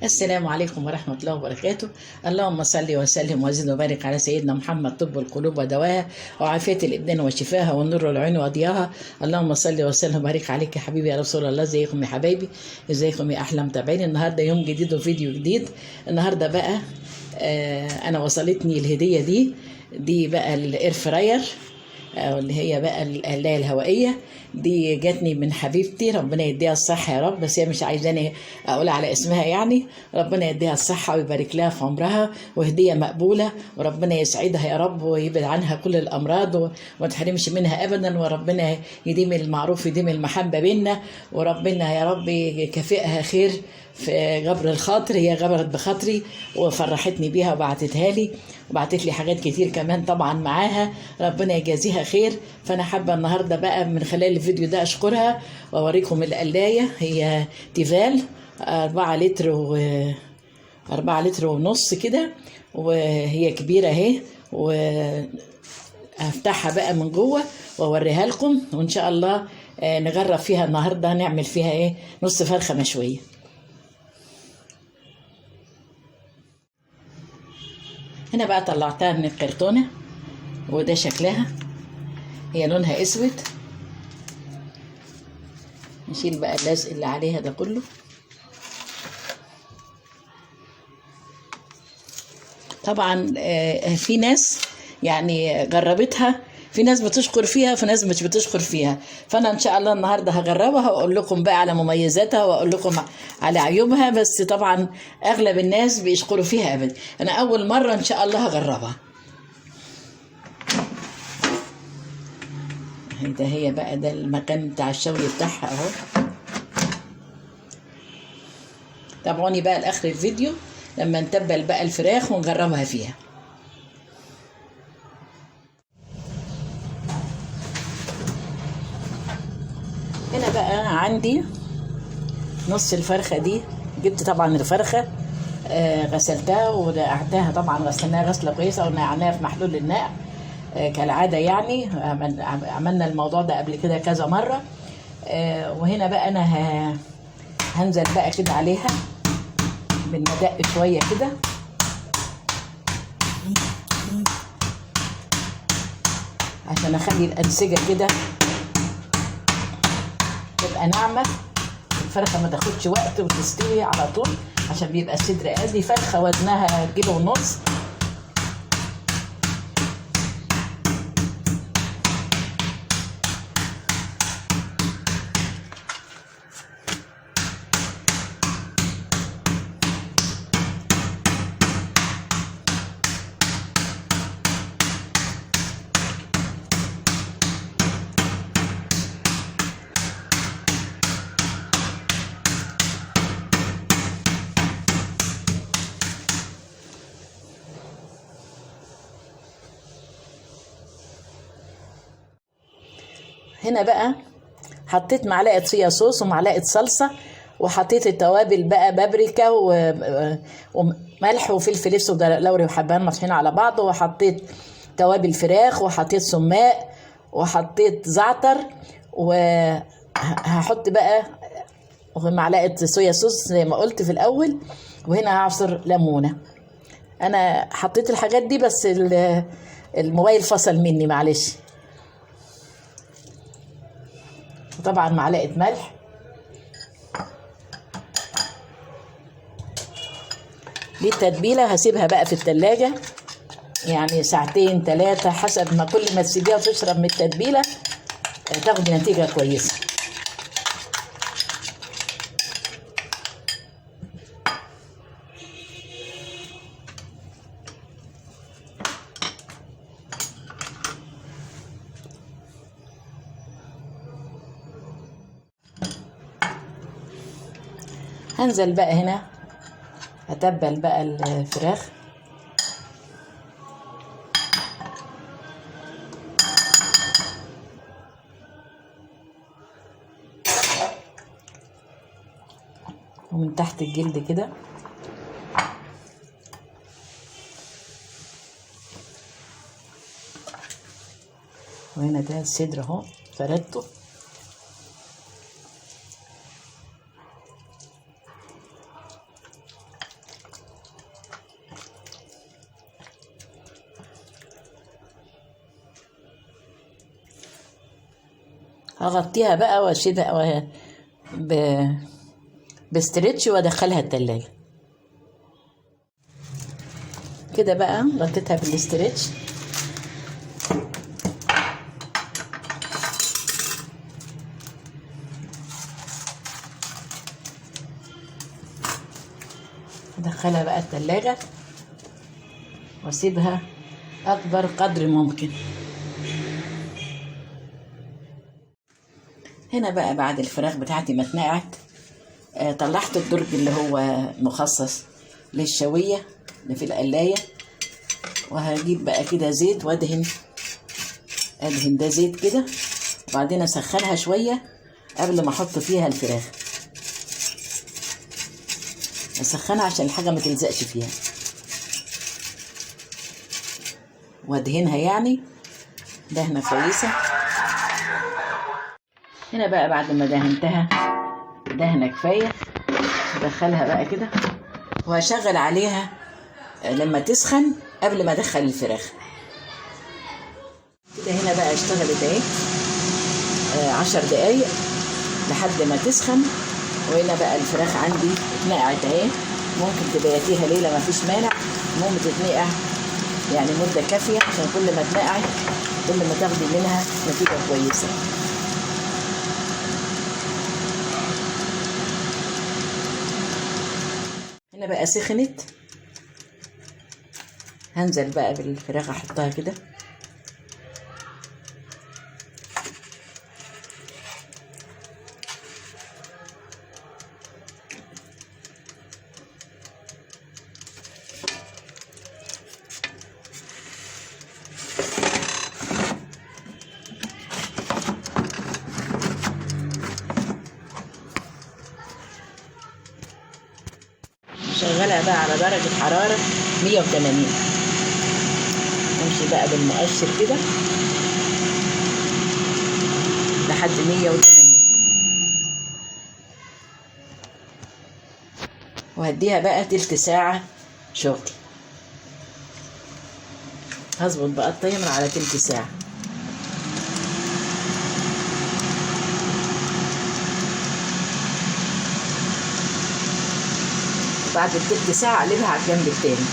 السلام عليكم ورحمة الله وبركاته. اللهم صل وسلم وزد وبارك على سيدنا محمد، طب القلوب ودواها وعافية الأبدان وشفاها والنور العين وضياها. اللهم صل وسلم وبارك عليك يا حبيبي يا رسول الله. ازيكم يا حبايبي، ازيكم يا أحلى متابعين. النهاردة يوم جديد وفيديو جديد. النهاردة بقى أنا وصلتني الهدية دي بقى الإير فراير، اللي هي بقى القلاية الهوائية. دي جاتني من حبيبتي، ربنا يديها الصحة يا رب، بس هي مش عايزاني أقول على اسمها يعني. ربنا يديها الصحة ويبارك لها في عمرها، وهدية مقبولة، وربنا يسعدها يا رب ويبعد عنها كل الأمراض وما تحرمش منها أبدا، وربنا يديم المعروف يديم المحبة بينا، وربنا يا رب يكافئها خير في جبر الخاطر. هي جبرت بخاطري وفرحتني بيها وبعتتها لي، وبعتت لي حاجات كتير كمان طبعا معاها، ربنا يجازيها خير. فانا حابه النهارده بقى من خلال الفيديو ده اشكرها واوريكم القلايه. هي تيفال 4 لتر ونص كده، وهي كبيره اهي، وهفتحها بقى من جوه واوريها لكم، وان شاء الله نجرب فيها النهارده، نعمل فيها ايه، نص فرخه مشويه. هنا بقى طلعتها من الكرتونة، وده شكلها، هي لونها اسود. نشيل بقى اللزق اللي عليها ده كله. طبعا في ناس يعني جربتها، في ناس بتشكر فيها وفي ناس مش بتشكر فيها. فانا ان شاء الله النهارده هجربها واقول لكم بقى على مميزاتها واقول لكم على عيوبها، بس طبعا اغلب الناس بيشكروا فيها ابدا. انا اول مره ان شاء الله هجربها. ده هي بقى ده المكان بتاع الشوي بتاعها اهو. تابعوني بقى لاخر الفيديو لما نتبل بقى الفراخ ونجربها فيها. هنا بقى عندي نص الفرخة دي. جبت طبعا الفرخة غسلتها ونقعتها، طبعا غسلناها غسلة كويسة ونقعناها في محلول النقع كالعادة يعني. عملنا الموضوع ده قبل كده كذا مرة. وهنا بقى أنا هنزل بقى كده عليها بالمدق شوية كده، عشان أخلي الأنسجة كده تبقى ناعمة، الفرخة ما تاخدش وقت وتستوي على طول، عشان بيبقى الصدر قد فرخة وزنها 1.5 كيلو. هنا بقى حطيت معلقه صويا صوص ومعلقه صلصه، وحطيت التوابل بقى بابريكا وملح وفلفل اسود لوري وحبهان مطحين على بعض، وحطيت توابل فراخ، وحطيت سماق، وحطيت زعتر، وهحط بقى معلقه صويا صوص زي ما قلت في الاول، وهنا هعصر ليمونه. انا حطيت الحاجات دي بس الموبايل فصل مني معلش. وطبعا معلقه ملح، دي التتبيله. هسيبها بقى في التلاجة يعني 2 3 ساعات، حسب ما كل ما تسيبيها وتشرب من التتبيله تاخد نتيجه كويسه. هنزل بقى هنا هتبل بقى الفراخ. ومن تحت الجلد كده، وهنا ده الصدر اهو فردته. هغطيها بقى واشيلها بستريتش وادخلها التلاجة كده. بقى غطيتها بالاستريتش. ادخلها بقى التلاجة واسيبها اكبر قدر ممكن. هنا بقى بعد الفراخ بتاعتي ما اتنقعت، طلعت الدرج اللي هو مخصص للشوية اللي في القلاية، وهجيب بقى كده زيت وادهن ده زيت كده، وبعدين اسخنها شوية قبل ما احط فيها الفراخ. اسخنها عشان الحاجة ما تلزقش فيها، وادهنها يعني دهنة كويسة. هنا بقى بعد ما دهنتها دهنة كفاية ادخلها بقى كده، وهشغل عليها لما تسخن قبل ما ادخل الفراخ كده. هنا بقى اشتغلت اهي 10 دقايق لحد ما تسخن. وهنا بقى الفراخ عندي اتنقعت اهي. ممكن تبيتيها ليلة ما فيش مانع، المهم تتنقع يعني مدة كافية، عشان كل ما اتنقعت كل ما تاخدي منها نتيجة كويسة. هنا بقى سخنت، هنزل بقى بالفراخ احطها كده. شغلها بقى على درجة حرارة 180. امشي بقى بالمؤشر كده لحد 180، وهديها بقى تلت ساعة شغل. هظبط بقى التايمر على تلت ساعة. بعد التلت ساعة اقلبها على الجنب التاني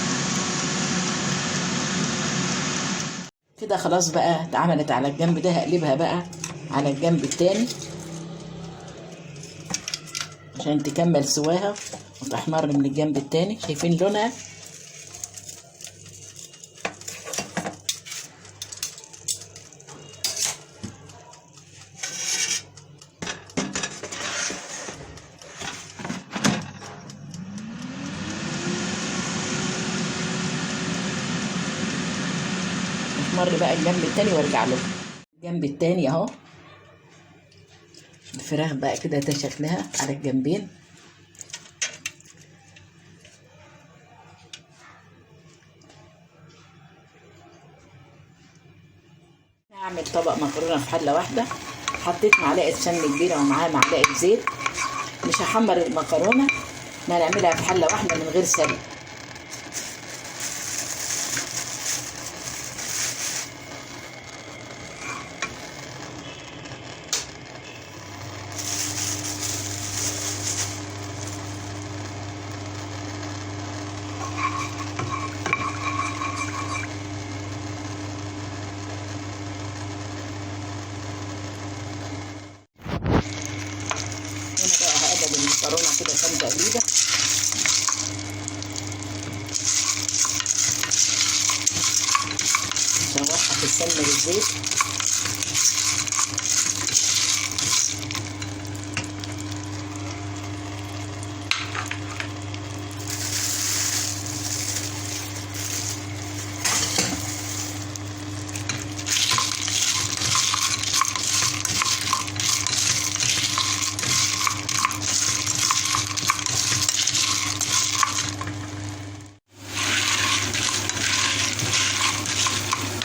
كده. خلاص بقى اتعملت على الجنب ده، هقلبها بقى على الجنب التاني عشان تكمل سواها وتحمر من الجنب التاني. شايفين لونها؟ احمر بقى الجنب التاني وارجع له. الجنب التاني اهو الفراخ بقى كده ده شكلها على الجنبين. هعمل طبق مكرونه في حله واحده. حطيت معلقه سمنه كبيره ومعاها معلقه زيت. مش هحمر المكرونه، احنا هنعملها في حله واحده من غير سلق. المكرونه كده كام تقليبه. نشوحها في السمنه والزيت.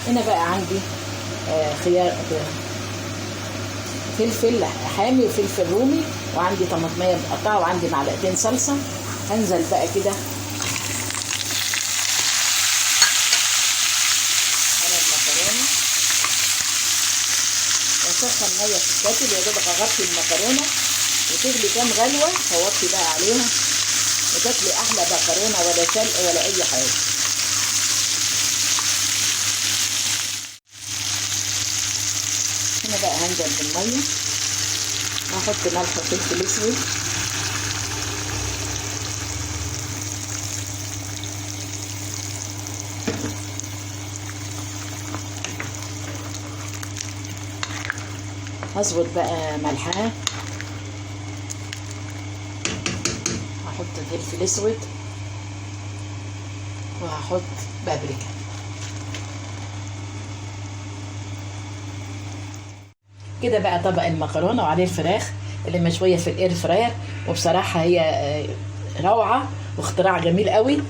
هنا بقى عندي خيار، فلفل حامي وفلفل رومي، وعندي طماطميه متقطعه، وعندي معلقتين صلصه. هنزل بقى كده على المكرونه بسخن ميه في الكاتل يا دوبك اغطي المكرونه وتغلي كام غلوه فوطي بقى عليها وتاكلي احلى مكرونه ولا سلق ولا اي حاجه. هنا بقى هنزل بالميه واحط ملح وفلفل اسود هظبط بقى ملحها هحط فلفل اسود وهحط بابريكا. كده بقى طبق المكرونه وعليه الفراخ اللي مشويه في الاير فراير، وبصراحه هي روعه واختراع جميل قوي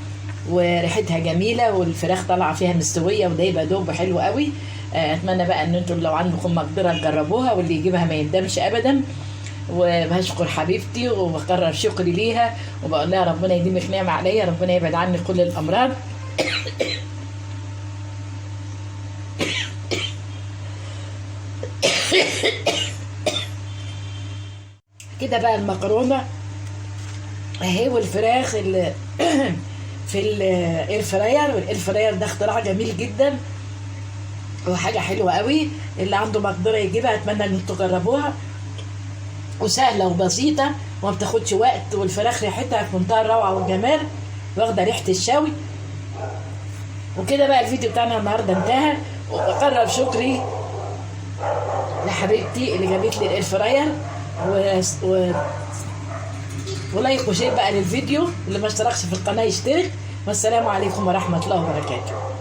وريحتها جميله والفراخ طالعه فيها مستويه ودايبه دوب حلو قوي. اتمنى بقى ان انتم لو عندكم مقدره تجربوها واللي يجيبها ما يندمش ابدا. وبشكر حبيبتي وبكرر شكري ليها وبقول لها ربنا يديمك نعمه عليا، ربنا يبعد عني كل الامراض. كده بقى المكرونه اهي والفراخ اللي في الاير فراير، والاير فراير ده اختراع جميل جدا وحاجه حلوه قوي. اللي عنده مقدره يجيبها، اتمنى ان انتوا تجربوها وسهله وبسيطه وما بتاخدش وقت، والفراخ ريحتها في منتهى الروعه والجمال واخده ريحه الشوي. وكده بقى الفيديو بتاعنا النهارده انتهى، وبكرر شكري لحبيبتي اللي جابت لي الاير فراير ولايك وشير بقى للفيديو، اللي ما اشتركش في القناه يشترك. والسلام عليكم ورحمه الله وبركاته.